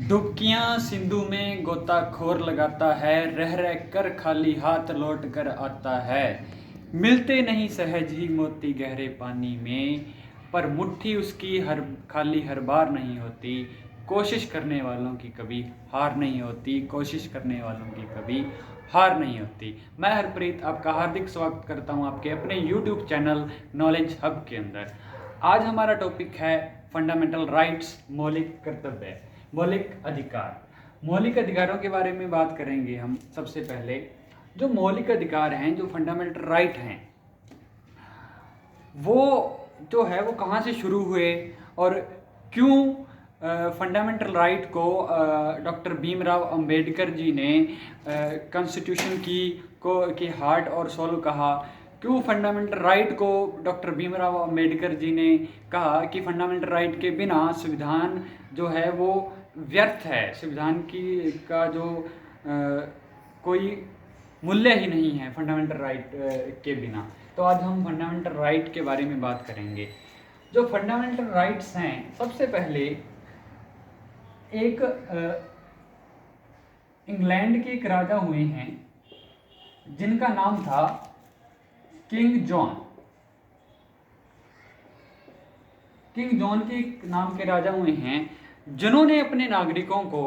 डुबकियां सिंधु में गोताखोर लगाता है, रह रह कर खाली हाथ लौट कर आता है। मिलते नहीं सहज ही मोती गहरे पानी में, पर मुट्ठी उसकी हर बार नहीं होती। कोशिश करने वालों की कभी हार नहीं होती, कोशिश करने वालों की कभी हार नहीं होती। मैं हरप्रीत आपका हार्दिक स्वागत करता हूं आपके अपने YouTube चैनल नॉलेज हब के अंदर। आज हमारा टॉपिक है फंडामेंटल राइट्स, मौलिक कर्तव्य, मौलिक अधिकार। मौलिक अधिकारों के बारे में बात करेंगे हम। सबसे पहले जो मौलिक अधिकार हैं, जो फंडामेंटल राइट हैं, वो जो है वो कहाँ से शुरू हुए और क्यों फंडामेंटल राइट को डॉक्टर भीमराव अंबेडकर जी ने कॉन्स्टिट्यूशन की हार्ट और सोल कहा। क्यों फंडामेंटल राइट को डॉक्टर भीमराव अंबेडकर जी ने कहा कि फंडामेंटल राइट के बिना संविधान जो है वो व्यर्थ है, संविधान का जो कोई मूल्य ही नहीं है फंडामेंटल राइट के बिना। तो आज हम फंडामेंटल राइट के बारे में बात करेंगे। जो फंडामेंटल राइट्स हैं, सबसे पहले एक इंग्लैंड के एक राजा हुए हैं जिनका नाम था किंग जॉन। किंग जॉन के नाम के राजा हुए हैं जिन्होंने अपने नागरिकों को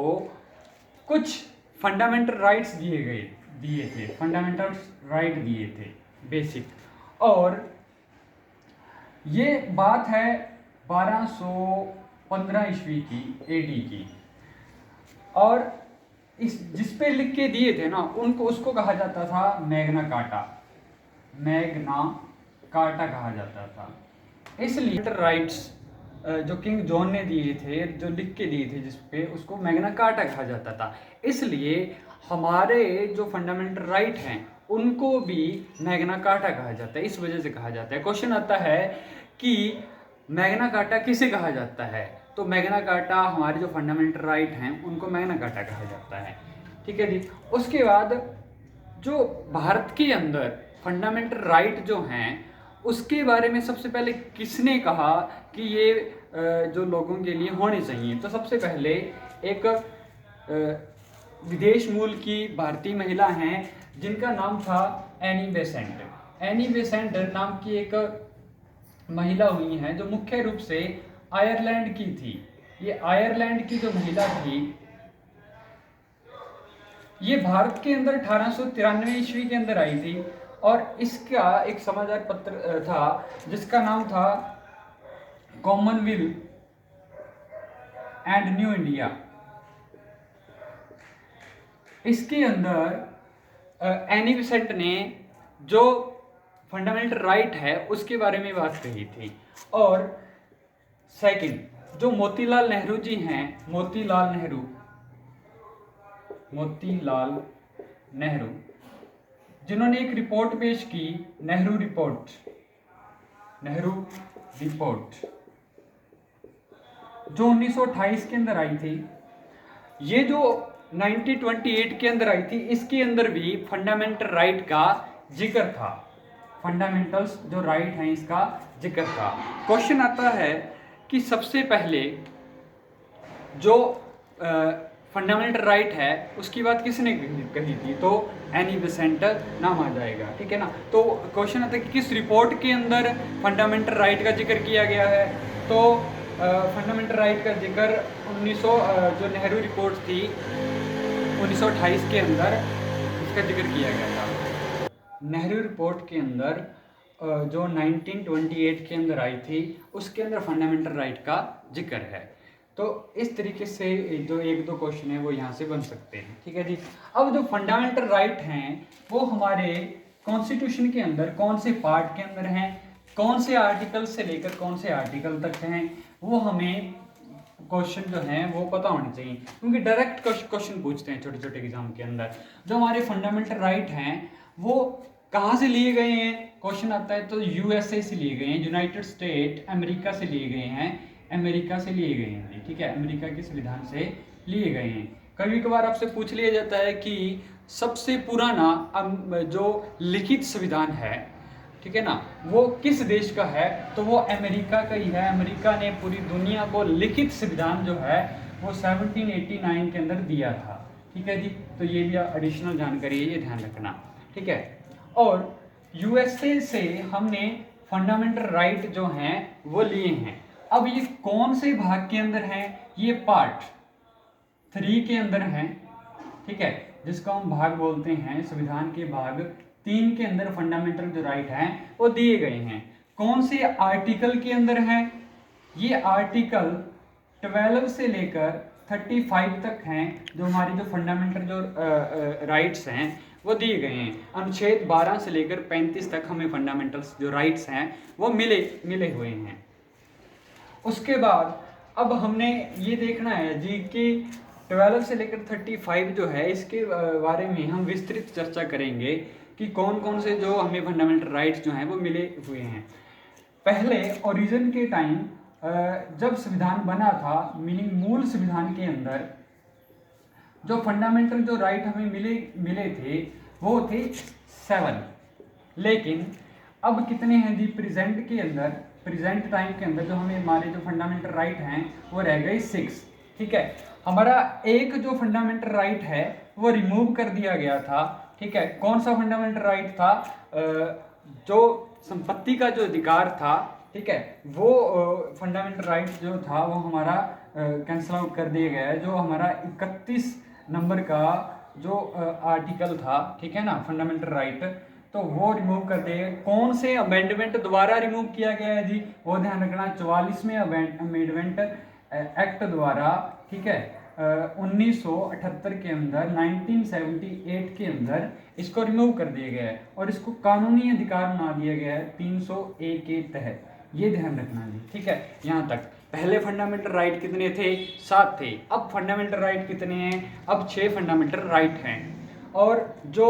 कुछ फंडामेंटल राइट्स दिए थे, फंडामेंटल राइट दिए थे बेसिक। और ये बात है 1215 ईस्वी की, एडी की। और जिस पे लिख के दिए थे ना, उसको कहा जाता था मैग्ना कार्टा। मैग्ना कार्टा कहा जाता था। इसलिए राइट्स जो किंग जॉन ने दिए थे, जो लिख के दिए थे जिस पे, उसको मैग्ना कार्टा कहा जाता था। इसलिए हमारे जो फंडामेंटल राइट हैं उनको भी मैग्ना कार्टा कहा जाता है। इस वजह से कहा जाता है। क्वेश्चन आता है कि मैग्ना कार्टा किसे कहा जाता है, तो मैग्ना कार्टा हमारे जो फंडामेंटल राइट हैं उनको मैग्ना कार्टा कहा जाता है। ठीक है जी। उसके बाद जो भारत के अंदर फंडामेंटल राइट जो हैं उसके बारे में सबसे पहले किसने कहा कि ये जो लोगों के लिए होने चाहिए, तो सबसे पहले एक विदेश मूल की भारतीय महिला हैं जिनका नाम था एनी बेसेंट। एनी बेसेंट नाम की एक महिला हुई हैं जो मुख्य रूप से आयरलैंड की थी। ये आयरलैंड की जो महिला थी, ये भारत के अंदर 1893 ईस्वी के अंदर आई थी। और इसका एक समाचार पत्र था जिसका नाम था कॉमनवेल्थ एंड न्यू इंडिया। इसके अंदर एनी बेसेंट ने जो फंडामेंटल राइट है उसके बारे में बात कही थी। और सेकंड जो मोतीलाल नेहरू जी हैं, मोतीलाल नेहरू जिन्होंने एक रिपोर्ट पेश की, नेहरू रिपोर्ट, जो 1928 के अंदर आई थी। ये जो 1928 के अंदर आई थी, इसके अंदर भी फंडामेंटल राइट का जिक्र था। फंडामेंटल्स जो राइट हैं इसका जिक्र था। क्वेश्चन आता है कि सबसे पहले जो फंडामेंटल राइट है उसकी बात किसने कही थी, तो एनी बेसेंट नाम आ जाएगा। ठीक है ना। तो क्वेश्चन आता है कि किस रिपोर्ट के अंदर फंडामेंटल राइट का जिक्र किया गया है, तो फंडामेंटल राइट का जिक्र 1900 जो नेहरू रिपोर्ट थी 1928 के अंदर इसका जिक्र किया गया था। नेहरू रिपोर्ट के अंदर जो 1928 के अंदर आई थी उसके अंदर फंडामेंटल राइट का जिक्र है। तो इस तरीके से जो एक दो क्वेश्चन है वो यहाँ से बन सकते हैं। ठीक है जी। अब जो फंडामेंटल राइट हैं वो हमारे कॉन्स्टिट्यूशन के अंदर कौन से पार्ट के अंदर हैं, कौन से आर्टिकल से लेकर कौन से आर्टिकल तक हैं, वो हमें क्वेश्चन जो हैं वो पता होने चाहिए। क्योंकि डायरेक्ट क्वेश्चन पूछते हैं छोटे छोटे एग्जाम के अंदर। जो हमारे फंडामेंटल राइट हैं वो कहाँ से लिए गए हैं, क्वेश्चन आता है तो यूएसए से लिए गए हैं, यूनाइटेड स्टेट अमेरिका से लिए गए हैं, अमेरिका से लिए गए हैं। ठीक है, अमेरिका के संविधान से लिए गए हैं। कभी कभार आपसे पूछ लिया जाता है कि सबसे पुराना जो लिखित संविधान है, ठीक है ना, वो किस देश का है, तो वो अमेरिका का ही है। अमेरिका ने पूरी दुनिया को लिखित संविधान जो है वो 1789 के अंदर दिया था। ठीक है जी, तो ये भी एडिशनल जानकारी है, ये ध्यान रखना। ठीक है, और यूएसए से हमने फंडामेंटल राइट जो हैं वो लिए हैं। अब ये कौन से भाग के अंदर हैं? ये पार्ट 3 के अंदर हैं। ठीक है, जिसको हम भाग बोलते हैं, संविधान के भाग 3 के अंदर फंडामेंटल जो राइट हैं वो दिए गए हैं। कौन से आर्टिकल के अंदर हैं? ये आर्टिकल 12 से लेकर 35 तक हैं, जो हमारे जो फंडामेंटल जो राइट्स हैं वो दिए गए हैं। अनुच्छेद 12 से लेकर 35 तक हमें फंडामेंटल्स जो राइट्स हैं वो मिले हुए हैं। उसके बाद अब हमने ये देखना है जी कि 12 से लेकर 35 जो है, इसके बारे में हम विस्तृत चर्चा करेंगे कि कौन कौन से जो हमें फंडामेंटल राइट्स जो हैं वो मिले हुए हैं। पहले ओरिजिन के टाइम जब संविधान बना था, मीनिंग मूल संविधान के अंदर जो फंडामेंटल जो राइट हमें मिले थे वो थे 7, लेकिन अब कितने हैं जी? प्रेजेंट के अंदर, प्रेजेंट टाइम के अंदर जो हमें हमारे जो फंडामेंटल राइट हैं वो रह गए 6। ठीक है, हमारा एक जो फंडामेंटल राइट है वो रिमूव कर दिया गया था। ठीक है, कौन सा फंडामेंटल राइट था? जो संपत्ति का जो अधिकार था, ठीक है, वो फंडामेंटल राइट जो था वो हमारा कैंसिल आउट कर दिया गया है। जो हमारा 31 नंबर का जो आर्टिकल था, ठीक है ना, फंडामेंटल राइट, तो वो रिमूव कर दिए। कौन से अमेंडमेंट द्वारा रिमूव किया गया है जी? वो ध्यान रखना, 44वें अमेंडमेंट एक्ट द्वारा। ठीक है, 1978 के अंदर, 1978 के अंदर इसको रिमूव कर दिया गया है और इसको कानूनी अधिकार बना दिया गया है 301 के तहत। ये ध्यान रखना जी। ठीक है, यहाँ तक। पहले फंडामेंटल राइट कितने थे? 7 थे। अब फंडामेंटल राइट कितने हैं? अब 6 फंडामेंटल राइट हैं। और जो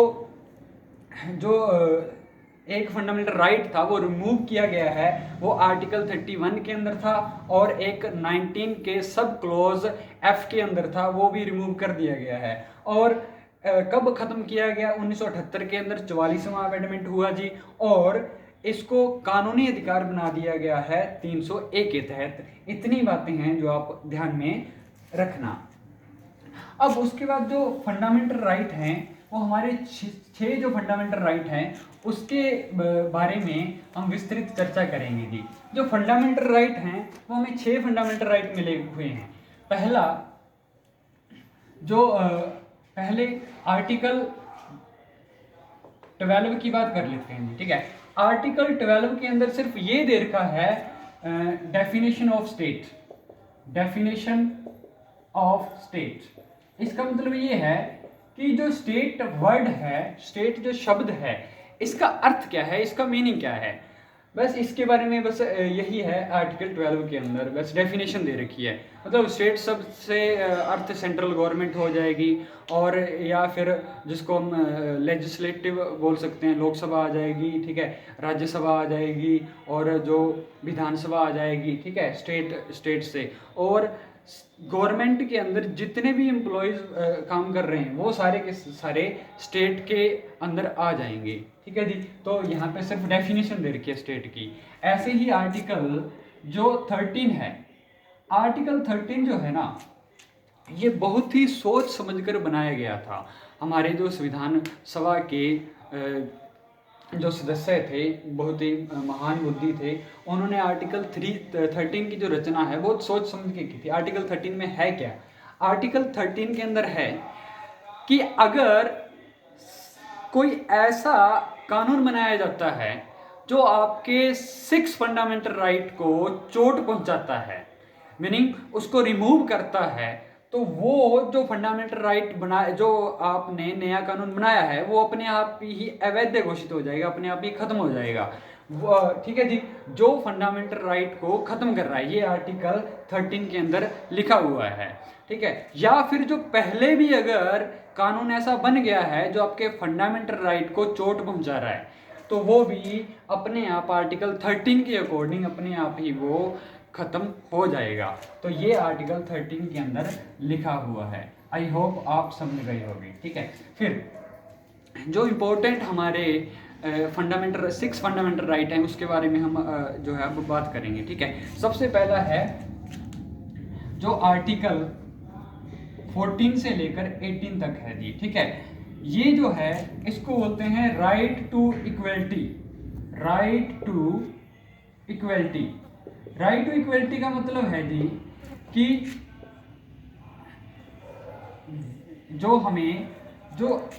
एक फंडामेंटल राइट था वो रिमूव किया गया है, वो आर्टिकल 31 के अंदर था, और एक 19 के सब क्लोज एफ के अंदर था, वो भी रिमूव कर दिया गया है। और कब खत्म किया गया? 1978 के अंदर 44वां अमेंडमेंट हुआ जी, और इसको कानूनी अधिकार बना दिया गया है 301 के तहत। इतनी बातें हैं जो आप ध्यान में रखना। अब उसके बाद जो फंडामेंटल राइट हैं वो हमारे 6 जो फंडामेंटल राइट हैं उसके बारे में हम विस्तृत चर्चा करेंगे जी। जो फंडामेंटल राइट हैं वो हमें 6 फंडामेंटल राइट मिले हुए हैं। पहला जो पहले आर्टिकल 12 की बात कर लेते हैं। ठीक है, आर्टिकल 12 के अंदर सिर्फ ये दे रखा है definition of state. Definition of state, इसका मतलब ये है कि जो स्टेट वर्ड है, स्टेट जो शब्द है, इसका अर्थ क्या है, इसका मीनिंग क्या है, बस इसके बारे में बस यही है आर्टिकल 12 के अंदर। बस डेफिनेशन दे रखी है, मतलब स्टेट शब्द से अर्थ सेंट्रल गवर्नमेंट हो जाएगी, और या फिर जिसको हम लेजिस्लेटिव बोल सकते हैं, लोकसभा आ जाएगी, ठीक है, राज्यसभा आ जाएगी, और जो विधानसभा आ जाएगी, ठीक है, स्टेट से। और गवर्नमेंट के अंदर जितने भी एम्प्लॉयज़ काम कर रहे हैं वो सारे के सारे स्टेट के अंदर आ जाएंगे। ठीक है जी, तो यहाँ पे सिर्फ डेफिनेशन दे रखी है स्टेट की। ऐसे ही आर्टिकल जो 13 है, आर्टिकल 13 जो है ना, ये बहुत ही सोच समझकर बनाया गया था। हमारे जो संविधान सभा के जो सदस्य थे, बहुत ही महान बुद्धि थे, उन्होंने आर्टिकल 13 की जो रचना है बहुत सोच समझ के की थी। आर्टिकल 13 में है क्या? आर्टिकल 13 के अंदर है कि अगर कोई ऐसा कानून बनाया जाता है जो आपके 6 फंडामेंटल राइट को चोट पहुंचाता है, मीनिंग उसको रिमूव करता है, तो वो जो फंडामेंटल राइट बनाए, जो आपने नया कानून बनाया है, वो अपने आप ही अवैध घोषित हो जाएगा, अपने आप ही खत्म हो जाएगा। ठीक है जी, जो फंडामेंटल राइट को खत्म कर रहा है, ये आर्टिकल 13 के अंदर लिखा हुआ है। ठीक है, या फिर जो पहले भी अगर कानून ऐसा बन गया है जो आपके फंडामेंटल राइट को चोट पहुंचा रहा है, तो वो भी अपने आप आर्टिकल 13 के अकॉर्डिंग अपने आप ही वो खत्म हो जाएगा। तो ये आर्टिकल 13 के अंदर लिखा हुआ है। आई होप आप समझ गए होंगे। ठीक है, फिर जो इम्पोर्टेंट हमारे फंडामेंटल 6 फंडामेंटल राइट हैं उसके बारे में हम जो है अब बात करेंगे। ठीक है, सबसे पहला है जो आर्टिकल 14 से लेकर 18 तक है जी, ठीक है। ये जो है इसको बोलते हैं right to equality. Right to equality, right to equality का मतलब है जी कि जो हमें, जो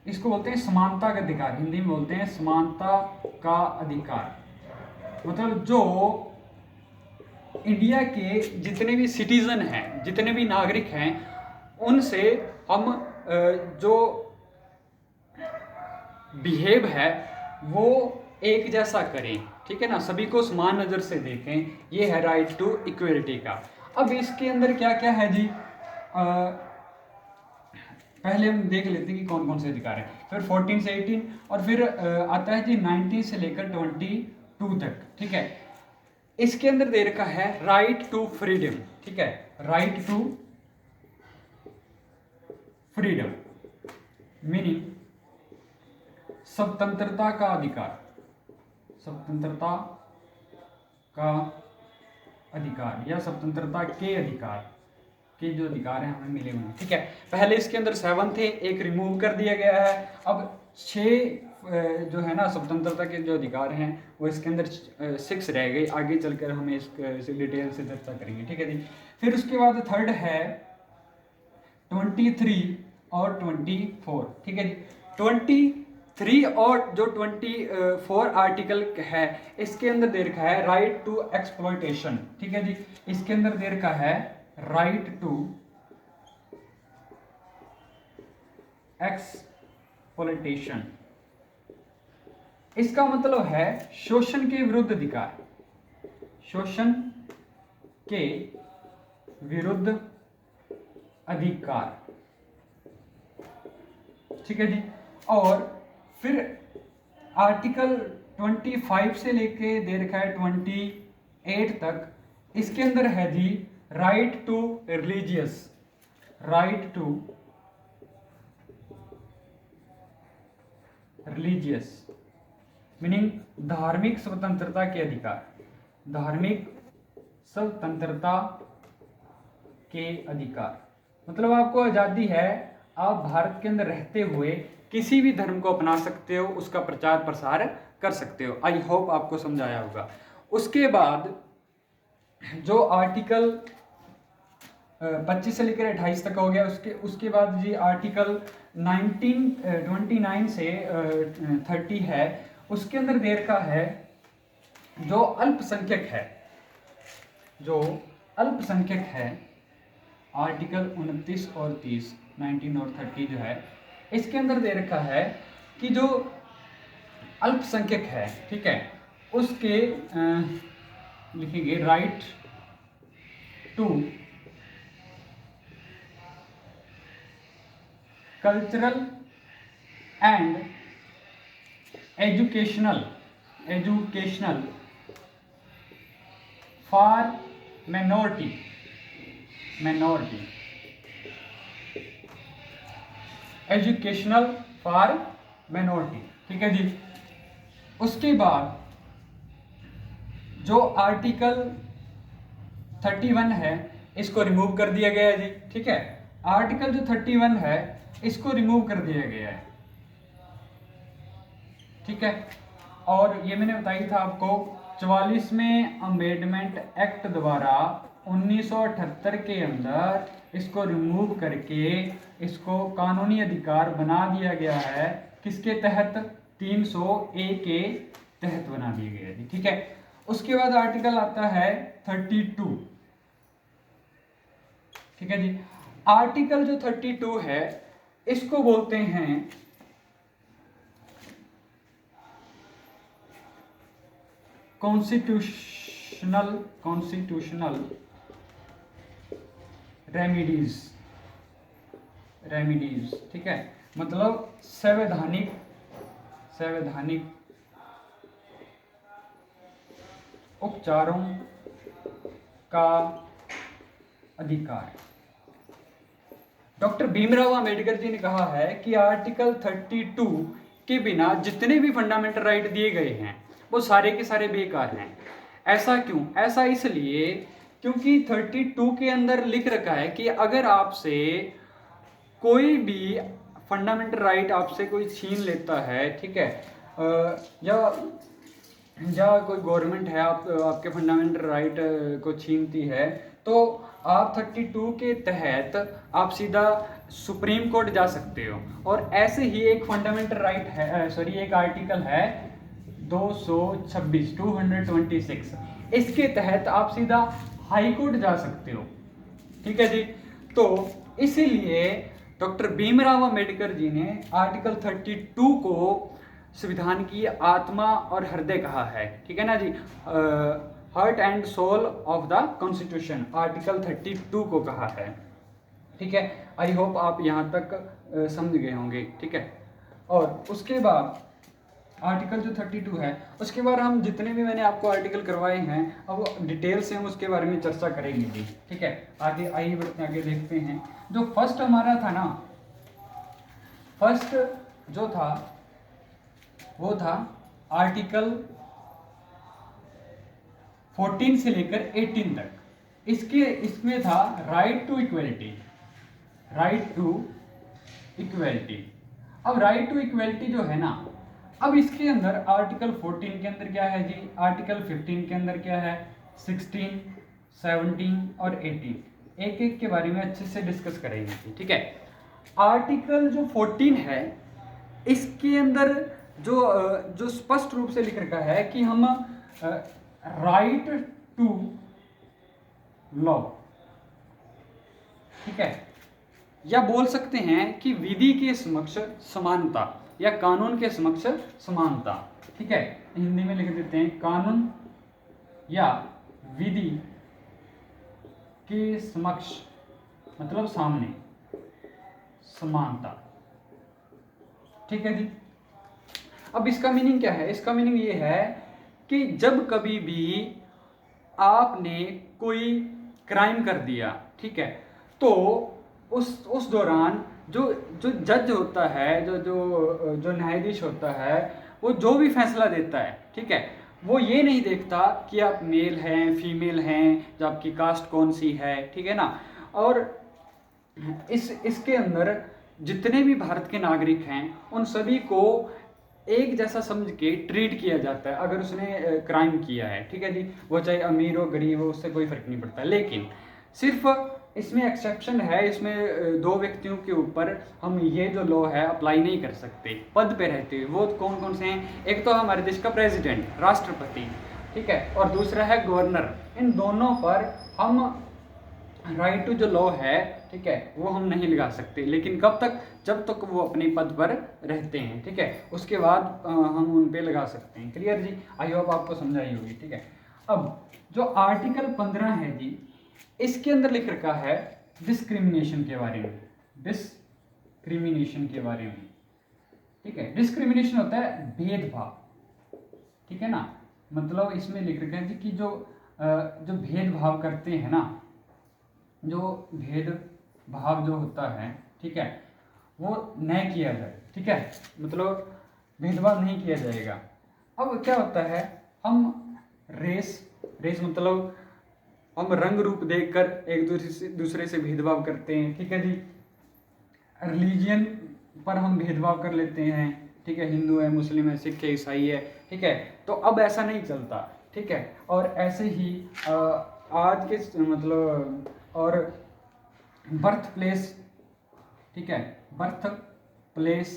इसको बोलते हैं समानता का अधिकार, हिंदी में बोलते हैं समानता का अधिकार। मतलब जो इंडिया के जितने भी सिटीजन हैं, जितने भी नागरिक हैं, उनसे हम जो बिहेव है वो एक जैसा करें, ठीक है ना, सभी को समान नज़र से देखें, ये है राइट टू इक्वलिटी का। अब इसके अंदर क्या क्या है जी, पहले हम देख लेते हैं कि कौन कौन से अधिकार हैं, फिर 14 से 18 और फिर आता है जी 19 से लेकर 22 तक, ठीक है। इसके अंदर दे रखा है राइट टू फ्रीडम, ठीक है, राइट टू फ्रीडम मीनिंग स्वतंत्रता का अधिकार, स्वतंत्रता का अधिकार या स्वतंत्रता के अधिकार के जो अधिकार हैं हमें मिले हुए हैं, ठीक है। पहले इसके अंदर 7 थे, एक रिमूव कर दिया गया है, अब 6 जो है ना स्वतंत्रता के जो अधिकार हैं वो इसके अंदर 6 रह गए। आगे चलकर हमें इस डिटेल से चर्चा करेंगे, ठीक है जी। फिर उसके बाद थर्ड है 23 और 24, ठीक है जी। 23 और जो 24 आर्टिकल है इसके अंदर दे रखा है राइट टू एक्सप्लॉयटेशन, ठीक है जी। इसके अंदर दे रखा है राइट टू एक्सप्लॉयटेशन, इसका मतलब है शोषण के विरुद्ध अधिकार, शोषण के विरुद्ध अधिकार, ठीक है जी। और फिर आर्टिकल 25 से लेके दे रखा है 28 तक, इसके अंदर है जी right to religious, right to religious meaning धार्मिक स्वतंत्रता के अधिकार, धार्मिक स्वतंत्रता के अधिकार। मतलब आपको आज़ादी है, आप भारत के अंदर रहते हुए किसी भी धर्म को अपना सकते हो, उसका प्रचार प्रसार कर सकते हो। आई होप आपको समझाया होगा। उसके बाद जो आर्टिकल 25 से लेकर 28 तक हो गया, उसके बाद जी आर्टिकल 29 से 30 है, उसके अंदर दे रखा है जो अल्पसंख्यक है, जो अल्पसंख्यक है, आर्टिकल 29 और 30, 19 और 30 जो है इसके अंदर दे रखा है कि जो अल्पसंख्यक है, ठीक है, उसके लिखेंगे right to cultural and educational for minority educational for minority, ठीक है जी। उसके बाद जो आर्टिकल 31 है इसको रिमूव कर दिया गया है जी, ठीक है। आर्टिकल जो 31 है इसको रिमूव कर दिया गया है, ठीक है। और ये मैंने बताई था आपको 44वें अमेंडमेंट एक्ट द्वारा 1978 के अंदर इसको रिमूव करके इसको कानूनी अधिकार बना दिया गया है। किसके तहत? 300A के तहत बना दिया गया है, ठीक है। उसके बाद आर्टिकल आता है 32, ठीक है जी। आर्टिकल जो 32 है इसको बोलते हैं कॉन्स्टिट्यूशनल रेमिडीज, ठीक है। मतलब संवैधानिक उपचारों का अधिकार। डॉक्टर भीमराव अंबेडकर जी ने कहा है कि आर्टिकल 32 के बिना जितने भी फंडामेंटल राइट दिए गए हैं वो सारे के सारे बेकार हैं। ऐसा क्यों? ऐसा इसलिए क्योंकि 32 के अंदर लिख रखा है कि अगर आपसे कोई भी फंडामेंटल राइट आपसे कोई छीन लेता है, ठीक है, या कोई गवर्नमेंट है आपके फंडामेंटल राइट को छीनती है, तो आप 32 के तहत आप सीधा सुप्रीम कोर्ट जा सकते हो। और ऐसे ही एक फंडामेंटल राइट है, सॉरी एक आर्टिकल है 226 226, इसके तहत आप सीधा हाई कोर्ट जा सकते हो, ठीक है जी। तो इसीलिए डॉक्टर भीमराव अंबेडकर जी ने आर्टिकल 32 को संविधान की आत्मा और हृदय कहा है, ठीक है ना जी। Heart and soul of the constitution article 32 को कहा है, ठीक है। आई होप आप यहाँ तक समझ गए होंगे, ठीक है। और उसके बाद आर्टिकल जो 32 है, उसके बाद हम जितने भी मैंने आपको आर्टिकल करवाए हैं अब डिटेल से हम उसके बारे में चर्चा करेंगे जी, ठीक है। आगे आइए बढ़ते आगे देखते हैं। जो फर्स्ट हमारा था ना, फर्स्ट जो था वो था आर्टिकल 14 से लेकर 18 तक। इसमें था right to equality, right to equality. अब राइट टू इक्वलिटी जो है ना, अब इसके अंदर आर्टिकल 14 के अंदर क्या है जी, आर्टिकल 15 के अंदर क्या है, 16, 17 और 18 एक एक के बारे में अच्छे से डिस्कस करेंगे, ठीक है। आर्टिकल जो 14 है इसके अंदर जो स्पष्ट रूप से लिख रखा है कि हम राइट टू लॉ, ठीक है, या बोल सकते हैं कि विधि के समक्ष समानता या कानून के समक्ष समानता, ठीक है। हिंदी में लिख देते हैं कानून या विधि के समक्ष, मतलब सामने, समानता, ठीक है जी। अब इसका मीनिंग क्या है, इसका मीनिंग ये है कि जब कभी भी आपने कोई क्राइम कर दिया, ठीक है, तो उस दौरान जो जज होता है, जो न्यायाधीश होता है, वो जो भी फैसला देता है, ठीक है, वो ये नहीं देखता कि आप मेल हैं फीमेल हैं, जो आपकी कास्ट कौन सी है, ठीक है ना। और इसके अंदर जितने भी भारत के नागरिक हैं उन सभी को एक जैसा समझ के ट्रीट किया जाता है अगर उसने क्राइम किया है, ठीक है जी। वो चाहे अमीर हो गरीब हो, उससे कोई फर्क नहीं पड़ता। लेकिन सिर्फ इसमें एक्सेप्शन है, इसमें दो व्यक्तियों के ऊपर हम ये जो लॉ है अप्लाई नहीं कर सकते पद पे रहते हुए। वो कौन कौन से हैं, एक तो हमारे देश का प्रेसिडेंट, राष्ट्रपति, ठीक है, और दूसरा है गवर्नर। इन दोनों पर हम राइट टू जो लॉ है, ठीक है, वो हम नहीं लगा सकते। लेकिन कब तक, जब तक वो अपने पद पर रहते हैं, ठीक है, उसके बाद हम उन पे लगा सकते हैं। क्लियर जी, आई होप आपको समझाई होगी, ठीक है। अब जो आर्टिकल 15 है जी, इसके अंदर लिख रखा है डिस्क्रिमिनेशन के बारे में, डिस्क्रिमिनेशन के बारे में, ठीक है। डिस्क्रिमिनेशन होता है भेदभाव, ठीक है ना। मतलब इसमें लिख रखा है जी कि जो भेदभाव करते हैं ना, जो भेदभाव जो होता है, ठीक है, वो न किया जाए, ठीक है, मतलब भेदभाव नहीं किया जाएगा। अब क्या होता है, हम रेस मतलब हम रंग रूप देखकर एक दूसरे से भेदभाव करते हैं, ठीक है जी। रिलीजियन पर हम भेदभाव कर लेते हैं, ठीक है, हिंदू है, मुस्लिम है, सिख है, ईसाई है, ठीक है। तो अब ऐसा नहीं चलता, ठीक है। और ऐसे ही आज के मतलब और बर्थ प्लेस, ठीक है, बर्थ प्लेस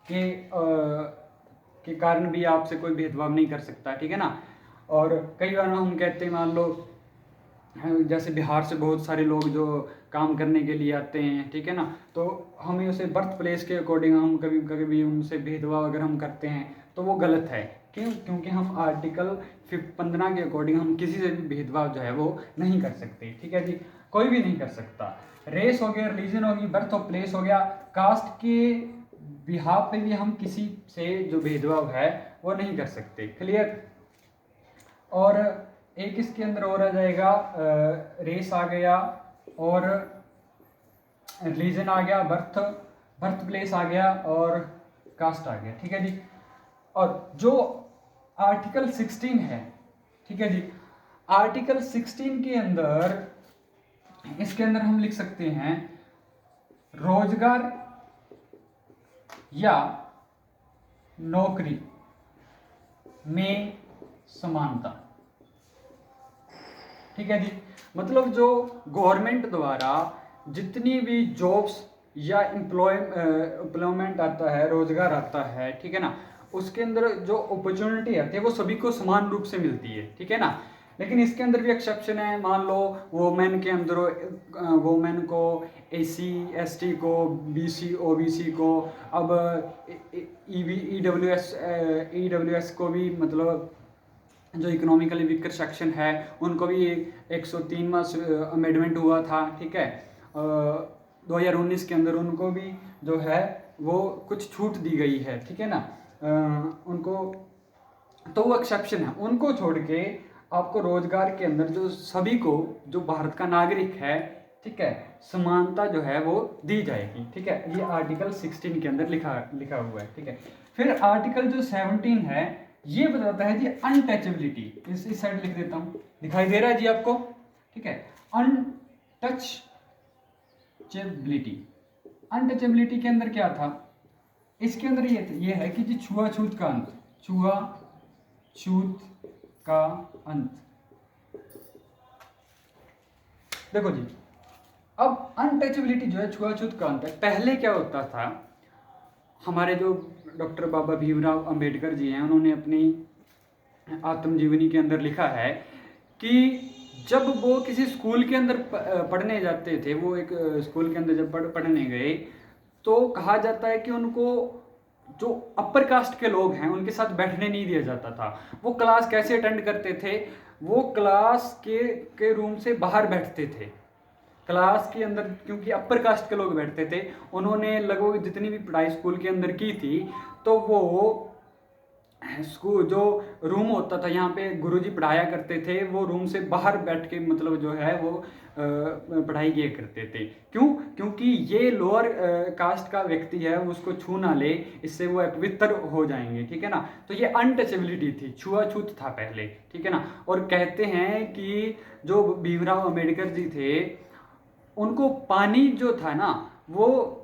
के कारण भी आपसे कोई भेदभाव नहीं कर सकता, ठीक है ना। और कई बार हम कहते हैं, मान लो जैसे बिहार से बहुत सारे लोग जो काम करने के लिए आते हैं, ठीक है ना, तो हमें उसे बर्थ प्लेस के अकॉर्डिंग हम कभी कभी उनसे भेदभाव अगर हम करते हैं तो वो गलत है। क्यों? क्योंकि हम आर्टिकल 15 के अकॉर्डिंग हम किसी से भी भेदभाव जो है वो नहीं कर सकते, ठीक है जी, कोई भी नहीं कर सकता। रेस हो गया, रिलीजन होगी, बर्थ ऑफ प्लेस हो गया, कास्ट के बिहाव पे भी हम किसी से जो भेदभाव है वो नहीं कर सकते। क्लियर। और एक इसके अंदर और आ जाएगा, रेस आ गया और रिलीजन आ गया, बर्थ प्लेस आ गया और कास्ट आ गया, ठीक है जी। और जो आर्टिकल 16 है, ठीक है जी, आर्टिकल 16 के अंदर इसके अंदर हम लिख सकते हैं रोजगार या नौकरी में समानता। ठीक है जी, मतलब जो गवर्नमेंट द्वारा जितनी भी जॉब्स या एम्प्लॉयमेंट आता है, रोजगार आता है, ठीक है ना, उसके अंदर जो अपॉर्चुनिटी आती है वो सभी को समान रूप से मिलती है। ठीक है ना, लेकिन इसके अंदर भी एक्सेप्शन है। मान लो वोमेन के अंदर, वोमेन को, एसी एसटी को, बीसी ओबीसी को, अब ईडब्ल्यूएस को भी, मतलब जो इकोनॉमिकली वीकर सेक्शन है उनको भी 103वां अमेंडमेंट हुआ था। ठीक है, 2019 के अंदर उनको भी जो है वो कुछ छूट दी गई है। ठीक है ना, उनको तो वो एक्सेप्शन है। उनको छोड़ के आपको रोजगार के अंदर जो सभी को, जो भारत का नागरिक है, ठीक है, समानता जो है वो दी जाएगी। ठीक है, ये आर्टिकल 16 के अंदर लिखा हुआ है। ठीक है, फिर आर्टिकल जो 17 है ये बताता है जी अनटचेबिलिटी। इस साइड लिख देता हूँ, दिखाई दे रहा है जी आपको। ठीक है, अनटचेबिलिटी। अनटचेबिलिटी के अंदर क्या था, इसके अंदर ये है कि जी छुआछूत का अंत, छुआछूत का अंत। देखो जी, अब अनटचेबिलिटी जो है छुआछूत का अंत है। पहले क्या होता था, हमारे जो डॉक्टर बाबा भीमराव अंबेडकर जी हैं, उन्होंने अपनी आत्मजीवनी के अंदर लिखा है कि जब वो किसी स्कूल के अंदर पढ़ने जाते थे, वो एक स्कूल के अंदर जब पढ़ने गए तो कहा जाता है कि उनको जो अपर कास्ट के लोग हैं उनके साथ बैठने नहीं दिया जाता था। वो क्लास कैसे अटेंड करते थे, वो क्लास के रूम से बाहर बैठते थे। क्लास के अंदर क्योंकि अपर कास्ट के लोग बैठते थे, उन्होंने लगभग जितनी भी पढ़ाई स्कूल के अंदर की थी, तो वो स्कूल जो रूम होता था यहाँ पे गुरुजी पढ़ाया करते थे, वो रूम से बाहर बैठ के मतलब जो है वो पढ़ाई किया करते थे। क्यों? क्योंकि ये लोअर कास्ट का व्यक्ति है, उसको छू ना ले, इससे वो अपवित्र हो जाएंगे। ठीक है ना, तो ये अनटचेबिलिटी थी, छुआछूत था पहले। ठीक है ना, और कहते हैं कि जो भीमराव अंबेडकर जी थे, उनको पानी जो था ना, वो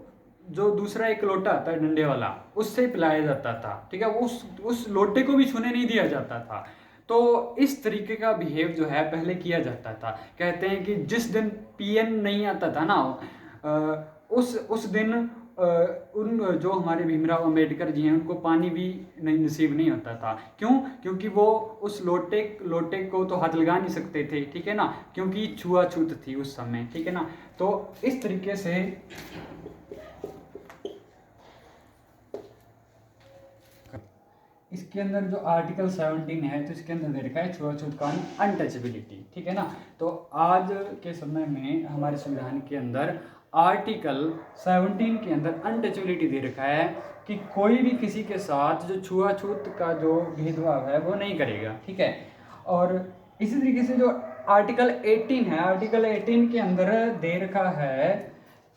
जो दूसरा एक लोटा आता है डंडे वाला, उससे पिलाया जाता था। ठीक है, उस लोटे को भी छूने नहीं दिया जाता था। तो इस तरीके का बिहेव जो है पहले किया जाता था। कहते हैं कि जिस दिन पीएन नहीं आता था ना, उस दिन उन जो हमारे भीमराव अंबेडकर जी हैं उनको पानी भी नहीं नसीब नहीं होता था। क्यों? क्योंकि वो उस लोटे को तो हाथ लगा नहीं सकते थे। ठीक है ना, क्योंकि छुआछूत थी उस समय। ठीक है ना, तो इस तरीके से इसके अंदर जो आर्टिकल 17 है, तो इसके अंदर दे रखा है छुआछूत का अनटचेबिलिटी। ठीक है ना, तो आज के समय में हमारे संविधान के अंदर आर्टिकल 17 के अंदर अनटचेबिलिटी दे रखा है कि कोई भी किसी के साथ जो छुआछूत का जो भेदभाव है वो नहीं करेगा। ठीक है, और इसी तरीके से जो आर्टिकल 18 है, आर्टिकल 18 के अंदर दे रखा है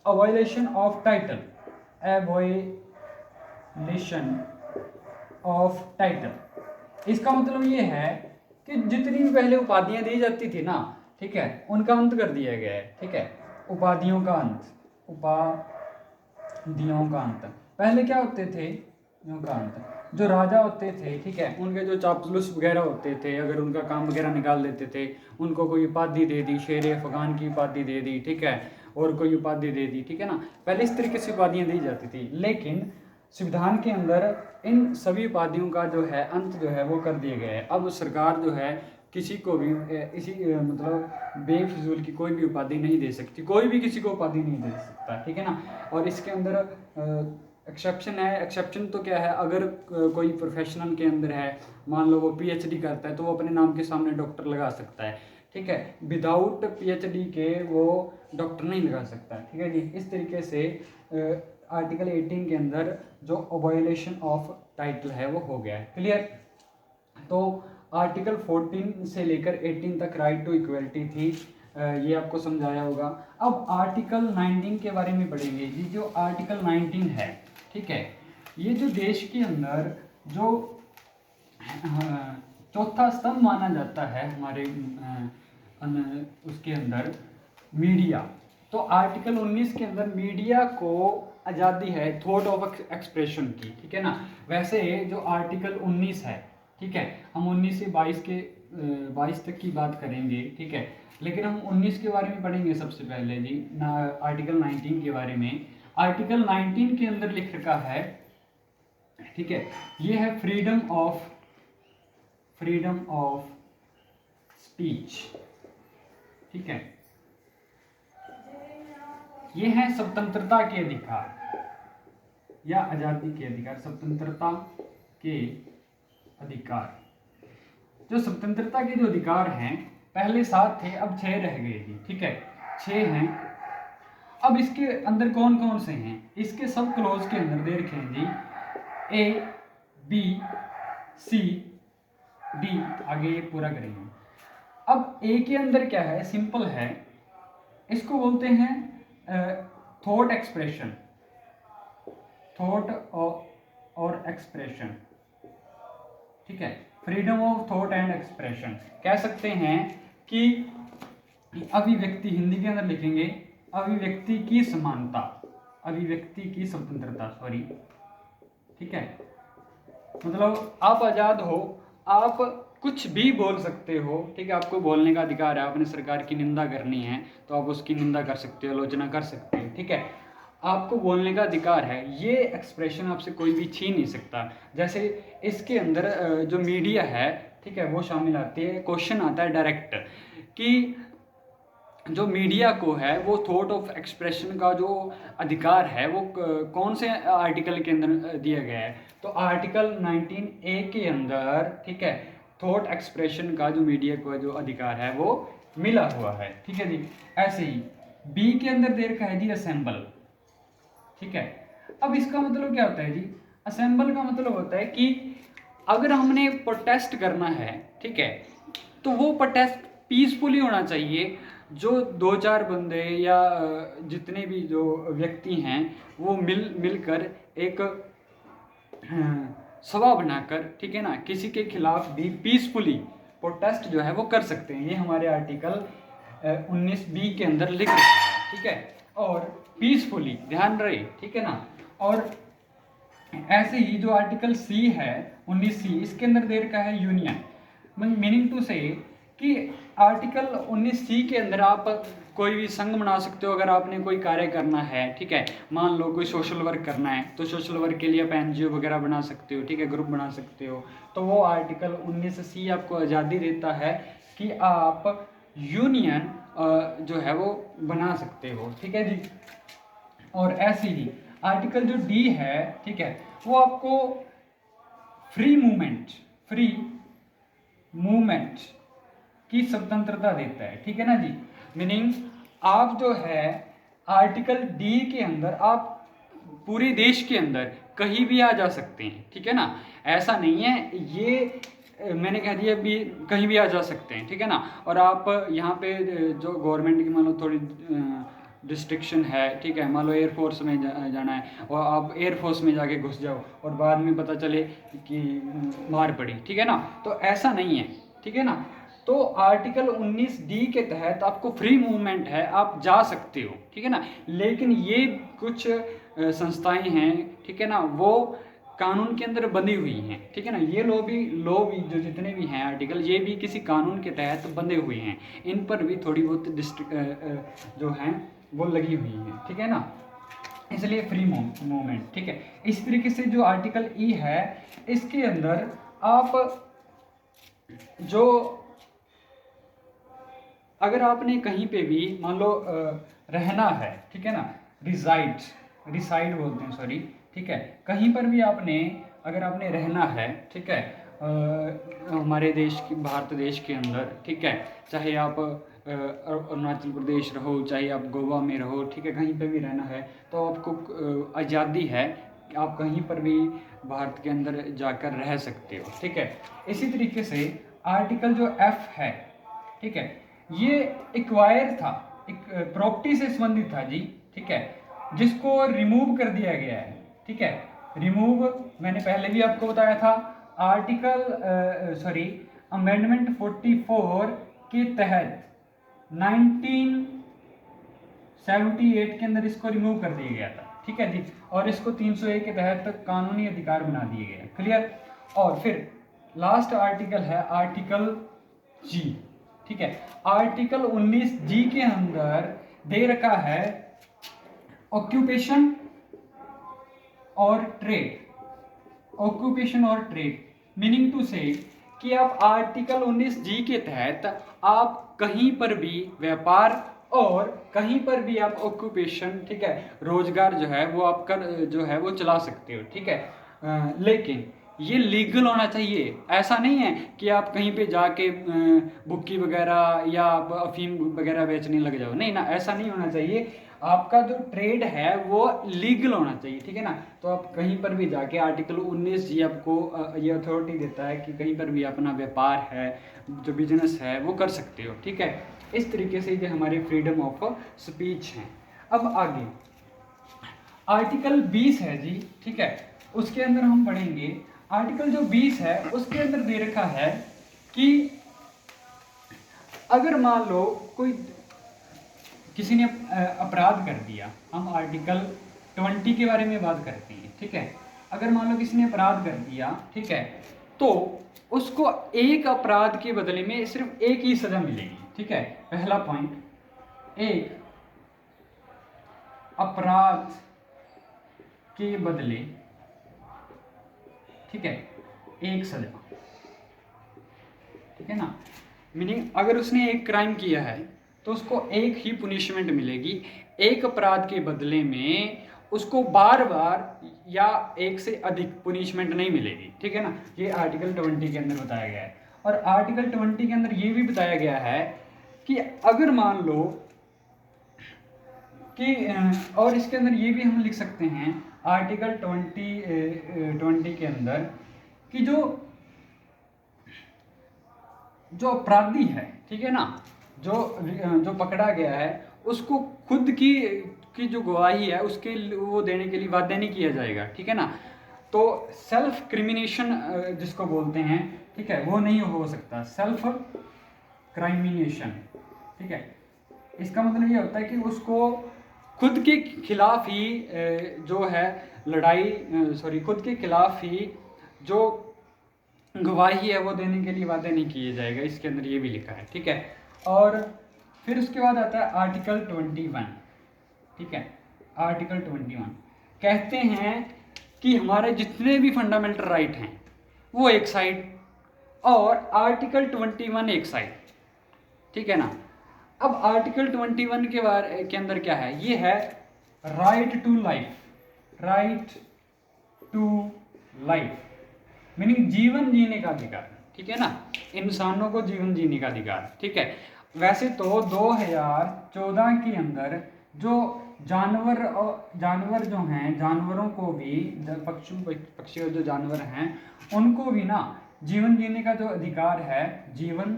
अवॉयलेशन ऑफ टाइटल, अवॉयलेशन ऑफ टाइटल। इसका मतलब ये है कि जितनी भी पहले उपाधियां दी जाती थी ना, ठीक है, उनका अंत कर दिया गया है। ठीक है, उपाधियों का अंत, उपाधियों का अंत। पहले क्या होते थे, का अंत, जो राजा होते थे, ठीक है, उनके जो चापलूस वगैरह होते थे, अगर उनका काम वगैरह निकाल देते थे, उनको कोई उपाधि दे दी, शेर अफगान की उपाधि दे दी, ठीक है, और कोई उपाधि दे दी। ठीक है ना, पहले इस तरीके से उपाधियां दी जाती थी, लेकिन संविधान के अंदर इन सभी उपाधियों का जो है अंत जो है वो कर दिया गया है। अब सरकार जो है किसी को भी इसी मतलब बेफिजूल की कोई भी उपाधि नहीं दे सकती, कोई भी किसी को उपाधि नहीं दे सकता। ठीक है ना, और इसके अंदर एक्सेप्शन है। एक्सेप्शन तो क्या है, अगर कोई प्रोफेशनल के अंदर है, मान लो वो पीएचडी करता है, तो वो अपने नाम के सामने डॉक्टर लगा सकता है। ठीक है, विदाउट पीएचडी के वो डॉक्टर नहीं लगा सकता। ठीक है जी, इस तरीके से आर्टिकल 18 के अंदर जो अवॉयलेशन ऑफ टाइटल है वो हो गया है। क्लियर? तो आर्टिकल 14 से लेकर 18 तक राइट टू इक्वलिटी थी, ये आपको समझाया होगा। अब आर्टिकल 19 के बारे में पढ़ेंगे। ये जो आर्टिकल 19 है, ठीक है, ये जो देश के अंदर जो चौथा स्तंभ माना जाता है हमारे उसके अंदर, मीडिया, तो आर्टिकल 19 के अंदर मीडिया को आज़ादी है थॉट ऑफ एक्सप्रेशन की, ठीक है ना। वैसे जो आर्टिकल 19 है, ठीक है, हम 19 से 22 के 22 तक की बात करेंगे, ठीक है, लेकिन हम 19 के बारे में पढ़ेंगे सबसे पहले जी ना, आर्टिकल 19 के बारे में। आर्टिकल 19 के अंदर लिख रखा है, ठीक है, ये है फ्रीडम ऑफ स्पीच, ठीक है, ये है स्वतंत्रता के अधिकार या आजादी के अधिकार, स्वतंत्रता के अधिकार। जो स्वतंत्रता के जो अधिकार हैं, पहले 7 थे, अब 6 रह गए जी, ठीक है, 6 हैं। अब इसके अंदर कौन कौन से हैं, इसके सब क्लोज के अंदर दे रखे हैं जी, A, B, C, D, आगे ये पूरा करेंगे। अब A के अंदर क्या है, सिंपल है, इसको बोलते हैं थॉट एक्सप्रेशन, थॉट और एक्सप्रेशन, ठीक है, freedom of thought and expression. कह सकते हैं कि अभिव्यक्ति, हिंदी के अंदर लिखेंगे अभिव्यक्ति की समानता, अभिव्यक्ति की स्वतंत्रता, सॉरी, ठीक है, मतलब आप आज़ाद हो, आप कुछ भी बोल सकते हो, ठीक है, आपको बोलने का अधिकार है। आपने सरकार की निंदा करनी है तो आप उसकी निंदा कर सकते हो, आलोचना कर सकते हो, ठीक है, आपको बोलने का अधिकार है, ये एक्सप्रेशन आपसे कोई भी छीन नहीं सकता। जैसे इसके अंदर जो मीडिया है, ठीक है, वो शामिल आती है। क्वेश्चन आता है डायरेक्ट कि जो मीडिया को है वो थॉट ऑफ एक्सप्रेशन का जो अधिकार है वो कौन से आर्टिकल के अंदर दिया गया है, तो आर्टिकल 19A के अंदर, ठीक है, थॉट एक्सप्रेशन का जो मीडिया को जो अधिकार है वो मिला हुआ है, ठीक है जी। ऐसे ही बी के अंदर दे रखा है जी असेंबल, ठीक है। अब इसका मतलब क्या होता है जी, असेंबल का मतलब होता है कि अगर हमने प्रोटेस्ट करना है, ठीक है, तो वो प्रोटेस्ट पीसफुली होना चाहिए। जो 2-4 बंदे या जितने भी जो व्यक्ति हैं वो मिलकर एक सभा बनाकर, ठीक है ना, किसी के खिलाफ भी पीसफुली प्रोटेस्ट जो है वो कर सकते हैं। ये हमारे आर्टिकल 19B के अंदर लिख रखा है, ठीक है, और पीसफुली, ध्यान रहे, ठीक है ना। और ऐसे ही जो आर्टिकल C है 19C, इसके अंदर दे रखा है यूनियन, मीनिंग टू से कि आर्टिकल 19C के अंदर आप कोई भी संघ बना सकते हो। अगर आपने कोई कार्य करना है, ठीक है, मान लो कोई सोशल वर्क करना है तो सोशल वर्क के लिए आप NGO वगैरह बना सकते हो, ठीक है, ग्रुप बना सकते हो। तो वो आर्टिकल 19C आपको आज़ादी देता है कि आप यूनियन जो है वो बना सकते हो, ठीक है जी। और ऐसे ही आर्टिकल जो D है, ठीक है, वो आपको फ्री मूवमेंट की स्वतंत्रता देता है, ठीक है ना जी। मीनिंग आप जो है आर्टिकल D के अंदर आप पूरे देश के अंदर कहीं भी आ जा सकते हैं, ठीक है ना। ऐसा नहीं है, ये मैंने कह दिया भी कहीं भी आ जा सकते हैं, ठीक है ना। और आप यहाँ पे जो गवर्नमेंट की मान लो थोड़ी डिस्ट्रिक्शन है, ठीक है, मान लो एयरफोर्स में जाना है और आप एयरफोर्स में जाके घुस जाओ और बाद में पता चले कि मार पड़ी, ठीक है ना, तो ऐसा नहीं है, ठीक है ना। तो आर्टिकल 19D के तहत आपको फ्री मूवमेंट है, आप जा सकते हो, ठीक है ना। लेकिन ये कुछ संस्थाएं हैं, ठीक है ना, वो कानून के अंदर बंधी हुई हैं, ठीक है ना। ये लो भी जो जितने भी हैं आर्टिकल, ये भी किसी कानून के तहत बंधे हुए हैं। इन पर भी थोड़ी बहुत जो हैं वो लगी हुई हैं, ठीक है ना, इसलिए फ्री मूवमेंट, ठीक है। इस तरीके से जो आर्टिकल E है, इसके अंदर आप जो अगर आपने कहीं पे भी मान लो रहना है, ठीक है ना, रिसाइड बोलते हैं, सॉरी, ठीक है, कहीं पर भी आपने अगर आपने रहना है, ठीक है, हमारे देश की भारत देश के अंदर, ठीक है, चाहे आप अरुणाचल प्रदेश रहो, चाहे आप गोवा में रहो, ठीक है, कहीं पे भी रहना है तो आपको आज़ादी है कि आप कहीं पर भी भारत के अंदर जाकर रह सकते हो, ठीक है। इसी तरीके से आर्टिकल जो F है, ठीक है, ये एक्वायर था, एक प्रॉपर्टी से संबंधित था जी, ठीक है, जिसको रिमूव कर दिया गया है, ठीक है। रिमूव मैंने पहले भी आपको बताया था, अमेंडमेंट 44 के तहत 19 78 के अंदर इसको रिमूव कर दिया गया था, ठीक है जी, और इसको 301 के तहत कानूनी अधिकार बना दिए गए। क्लियर। और फिर लास्ट आर्टिकल है आर्टिकल जी, ठीक है। आर्टिकल 19 जी के अंदर दे रखा है ऑक्यूपेशन और ट्रेड, ऑक्यूपेशन और ट्रेड, मीनिंग टू से कि आप आर्टिकल 19 जी के तहत आप कहीं पर भी व्यापार और कहीं पर भी आप ऑक्यूपेशन, ठीक है, रोजगार जो है वो आप कर जो है वो चला सकते हो, ठीक है। लेकिन ये लीगल होना चाहिए। ऐसा नहीं है कि आप कहीं पे जाके बुक्की वगैरह या आप अफीम वगैरह बेचने लग जाओ, नहीं ना, ऐसा नहीं होना चाहिए। आपका जो ट्रेड है वो लीगल होना चाहिए, ठीक है ना। तो आप कहीं पर भी जाके आर्टिकल 19 जी आपको ये अथॉरिटी देता है कि कहीं पर भी अपना व्यापार है, जो बिजनेस है वो कर सकते हो, ठीक है। इस तरीके से ये हमारी फ्रीडम ऑफ स्पीच है। अब आगे आर्टिकल 20 है जी, ठीक है, उसके अंदर हम पढ़ेंगे। आर्टिकल जो 20 है उसके अंदर दे रखा है कि अगर मान लो कोई किसी ने अपराध कर दिया, हम आर्टिकल 20 के बारे में बात करते हैं, ठीक है। अगर मान लो किसी ने अपराध कर दिया, ठीक है, तो उसको एक अपराध के बदले में सिर्फ एक ही सजा मिलेगी, ठीक है। पहला पॉइंट, एक अपराध के बदले, ठीक है, एक सजा, ठीक है ना। मीनिंग अगर उसने एक क्राइम किया है तो उसको एक ही पुनिशमेंट मिलेगी, एक अपराध के बदले में उसको बार बार या एक से अधिक पुनिशमेंट नहीं मिलेगी, ठीक है ना। ये आर्टिकल 20 के अंदर बताया गया है। और आर्टिकल 20 के अंदर ये भी बताया गया है कि अगर मान लो कि और इसके अंदर ये भी हम लिख सकते हैं आर्टिकल 20 के अंदर कि जो अपराधी है, ठीक है ना, जो पकड़ा गया है उसको खुद की जो गवाही है उसके वो देने के लिए बाध्य नहीं किया जाएगा, ठीक है ना। तो सेल्फ क्रिमिनेशन जिसको बोलते हैं, ठीक है, वो नहीं हो सकता, सेल्फ क्राइमिनेशन, ठीक है। इसका मतलब ये होता है कि उसको खुद के खिलाफ ही जो है खुद के खिलाफ ही जो गवाही है वो देने के लिए वादा नहीं किया जाएगा, इसके अंदर ये भी लिखा है, ठीक है। और फिर उसके बाद आता है आर्टिकल 21, ठीक है। आर्टिकल 21 कहते हैं कि हमारे जितने भी फंडामेंटल राइट हैं वो एक साइड और आर्टिकल 21 एक साइड, ठीक है ना। अब आर्टिकल 21 के अंदर क्या है, ये है right to life, right to life meaning जीवन जीने का अधिकार, ठीक है ना, इंसानों को जीवन जीने का अधिकार, ठीक है। वैसे तो 2014 के अंदर जो जानवर जो हैं, जानवरों को भी, पक्षी जो जानवर हैं उनको भी ना जीवन जीने का जो अधिकार है, जीवन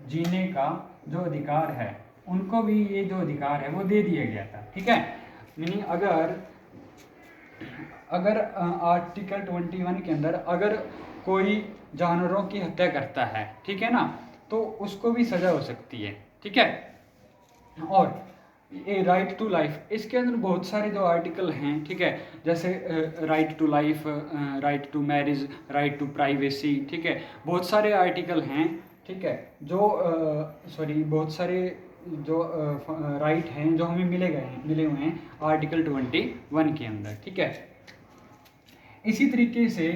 जीने का जो अधिकार है, उनको भी ये जो अधिकार है वो दे दिया गया था, ठीक है। मीनिंग अगर आर्टिकल 21 के अंदर अगर कोई जानवरों की हत्या करता है, ठीक है ना, तो उसको भी सजा हो सकती है, ठीक है। और ये राइट टू लाइफ, इसके अंदर बहुत सारे जो आर्टिकल हैं, ठीक है, जैसे right to life, right to marriage, right to privacy, ठीक है, बहुत सारे आर्टिकल हैं, ठीक है, बहुत सारे जो राइट हैं जो हमें मिले हुए हैं आर्टिकल 21 के अंदर, ठीक है। इसी तरीके से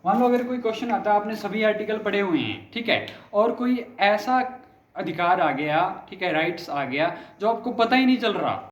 मान लो अगर कोई क्वेश्चन आता है, आपने सभी आर्टिकल पढ़े हुए हैं, ठीक है, और कोई ऐसा अधिकार आ गया, ठीक है, राइट्स आ गया जो आपको पता ही नहीं चल रहा,